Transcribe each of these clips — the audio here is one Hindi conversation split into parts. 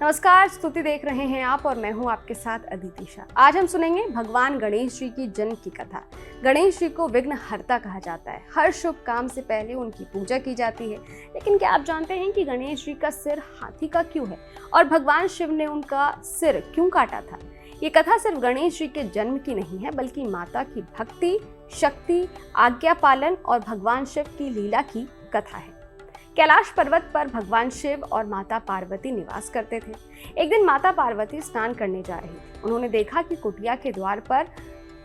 नमस्कार, स्तुति देख रहे हैं आप और मैं हूं आपके साथ अदिति शाह। आज हम सुनेंगे भगवान गणेश जी की जन्म की कथा। गणेश जी को विघ्नहर्ता कहा जाता है। हर शुभ काम से पहले उनकी पूजा की जाती है। लेकिन क्या आप जानते हैं कि गणेश जी का सिर हाथी का क्यों है और भगवान शिव ने उनका सिर क्यों काटा था? ये कथा सिर्फ गणेश जी के जन्म की नहीं है, बल्कि माता की भक्ति, शक्ति, आज्ञा पालन और भगवान शिव की लीला की कथा है। कैलाश पर्वत पर भगवान शिव और माता पार्वती निवास करते थे। एक दिन माता पार्वती स्नान करने जा रही थी। उन्होंने देखा कि कुटिया के द्वार पर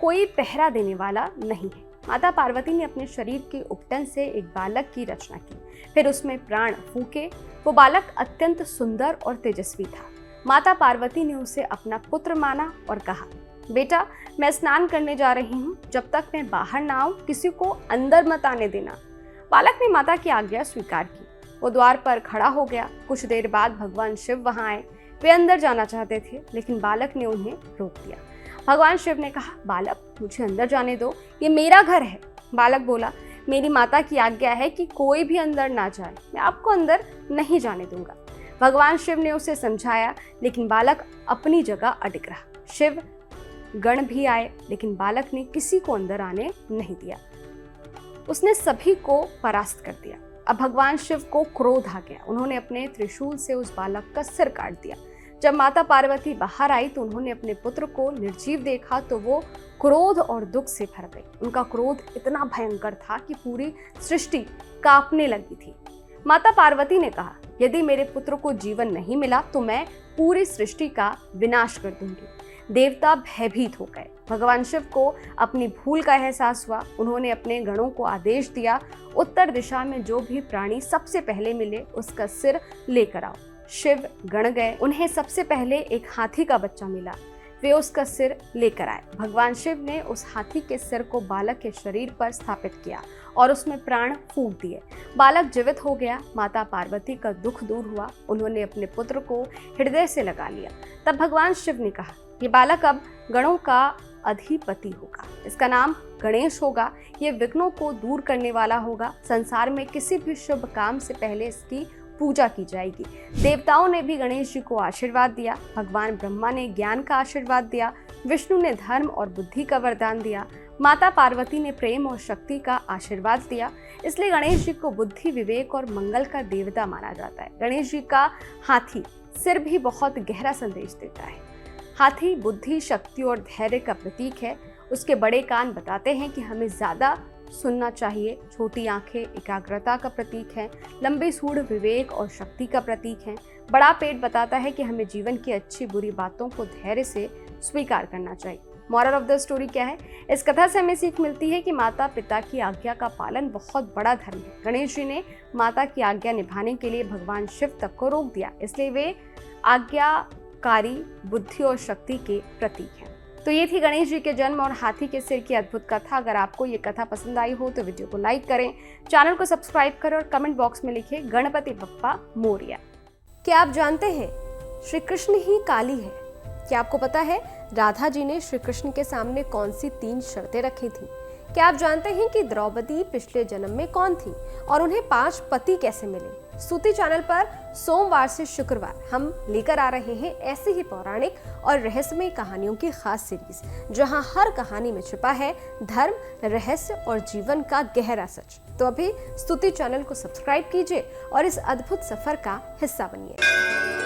कोई पहरा देने वाला नहीं है। माता पार्वती ने अपने शरीर के उपटन से एक बालक की रचना की, फिर उसमें प्राण फूके। वो बालक अत्यंत सुंदर और तेजस्वी था। माता पार्वती ने उसे अपना पुत्र माना और कहा, बेटा, मैं स्नान करने जा रही हूँ, जब तक मैं बाहर ना आऊं किसी को अंदर मत आने देना। बालक ने माता की आज्ञा स्वीकार की। वो द्वार पर खड़ा हो गया। कुछ देर बाद भगवान शिव वहां आए। वे अंदर जाना चाहते थे, लेकिन बालक ने उन्हें रोक दिया। भगवान शिव ने कहा, बालक, मुझे अंदर जाने दो, ये मेरा घर है। बालक बोला, मेरी माता की आज्ञा है कि कोई भी अंदर ना जाए, मैं आपको अंदर नहीं जाने दूंगा। भगवान शिव ने उसे समझाया, लेकिन बालक अपनी जगह अटक रहा। शिव गण भी आए, लेकिन बालक ने किसी को अंदर आने नहीं दिया। उसने सभी को परास्त कर दिया। अब भगवान शिव को क्रोध आ गया। उन्होंने अपने त्रिशूल से उस बालक का सिर काट दिया। जब माता पार्वती बाहर आई तो उन्होंने अपने पुत्र को निर्जीव देखा तो वो क्रोध और दुख से भर गई। उनका क्रोध इतना भयंकर था कि पूरी सृष्टि कांपने लगी थी। माता पार्वती ने कहा, यदि मेरे पुत्र को जीवन नहीं मिला तो मैं पूरी सृष्टि का विनाश कर दूंगी। देवता भयभीत हो गए। भगवान शिव को अपनी भूल का एहसास हुआ। उन्होंने अपने गणों को आदेश दिया, उत्तर दिशा में जो भी प्राणी सबसे पहले मिले उसका सिर लेकर आओ। शिव गण गए। उन्हें सबसे पहले एक हाथी का बच्चा मिला। वे उसका सिर लेकर आए। भगवान शिव ने उस हाथी के सिर को बालक के शरीर पर स्थापित किया और उसमें प्राण फूंक दिए। बालक जीवित हो गया। माता पार्वती का दुख दूर हुआ। उन्होंने अपने पुत्र को हृदय से लगा लिया। तब भगवान शिव ने कहा, ये बालक अब गणों का अधिपति होगा। इसका नाम गणेश होगा। ये विघ्नों को दूर करने वाला होगा। संसार में किसी भी शुभ काम से पहले इसकी पूजा की जाएगी। देवताओं ने भी गणेश जी को आशीर्वाद दिया। भगवान ब्रह्मा ने ज्ञान का आशीर्वाद दिया। विष्णु ने धर्म और बुद्धि का वरदान दिया। माता पार्वती ने प्रेम और शक्ति का आशीर्वाद दिया। इसलिए गणेश जी को बुद्धि, विवेक और मंगल का देवता माना जाता है। गणेश जी का हाथी सिर भी बहुत गहरा संदेश देता है। हाथी बुद्धि, शक्ति और धैर्य का प्रतीक है। उसके बड़े कान बताते हैं कि हमें ज्यादा सुनना चाहिए। छोटी आंखें एकाग्रता का प्रतीक है। लंबी सूंड विवेक और शक्ति का प्रतीक है। बड़ा पेट बताता है कि हमें जीवन की अच्छी बुरी बातों को धैर्य से स्वीकार करना चाहिए। मॉरल ऑफ द स्टोरी क्या है? इस कथा से हमें सीख मिलती है कि माता पिता की आज्ञा का पालन बहुत बड़ा धर्म है। गणेश जी ने माता की आज्ञा निभाने के लिए भगवान शिव तक को रोक दिया, इसलिए वे आज्ञाकारी, बुद्धि और शक्ति के प्रतीक हैं। तो ये थी गणेश जी के जन्म और हाथी के सिर की अद्भुत कथा। अगर आपको ये कथा पसंद आई हो तो वीडियो को लाइक करें, चैनल को सब्सक्राइब करें और कमेंट बॉक्स में लिखें गणपति बप्पा मोरया। क्या आप जानते हैं श्री कृष्ण ही काली है? क्या आपको पता है राधा जी ने श्री कृष्ण के सामने कौन सी 3 शर्तें रखी थी? क्या आप जानते हैं कि द्रौपदी पिछले जन्म में कौन थी और उन्हें 5 पति कैसे मिले? स्तुति चैनल पर सोमवार से शुक्रवार हम लेकर आ रहे हैं ऐसी ही पौराणिक और रहस्यमय कहानियों की खास सीरीज, जहां हर कहानी में छिपा है धर्म, रहस्य और जीवन का गहरा सच। तो अभी स्तुति चैनल को सब्सक्राइब कीजिए और इस अद्भुत सफर का हिस्सा बनिए।